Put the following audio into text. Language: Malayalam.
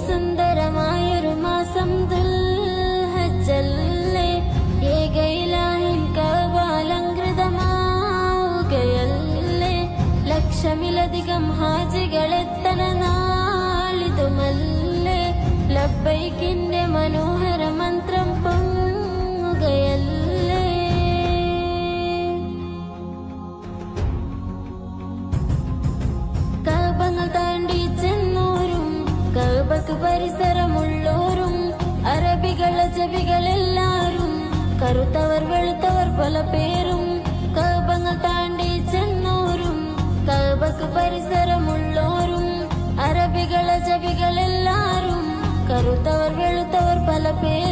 സുന്ദരമായൊരു മാസം ദുൽഹജ്ജല്ലേ. ഏകയിലാഹിൻ കഅബാലങ്കൃതമാവുകയല്ലേ. ലക്ഷമിലധികം ഹാജികളെത്തണ നാളിതുമല്ലേ. ലബ്ബൈക്കിന്റെ മനോഹര മന്ത്രം പൊങ്ങുകയല്ലേ. കഅബങ്ങൾ താണ്ടി ചെന്നോരും കഅബക്ക് പരിസരമുള്ളോരും അറബികൾ അജബികളെല്ലാരും കറുത്തവർ വെളുത്തവർ പല പേരും. കഅബങ്ങൾ താണ്ടി ചെന്നോരും കഅബക്ക് പരിസരമുള്ളോരും അറബികൾ അജബികളെല്ലാരും കറുത്തവർ വെളുത്തവർ പല പേരും.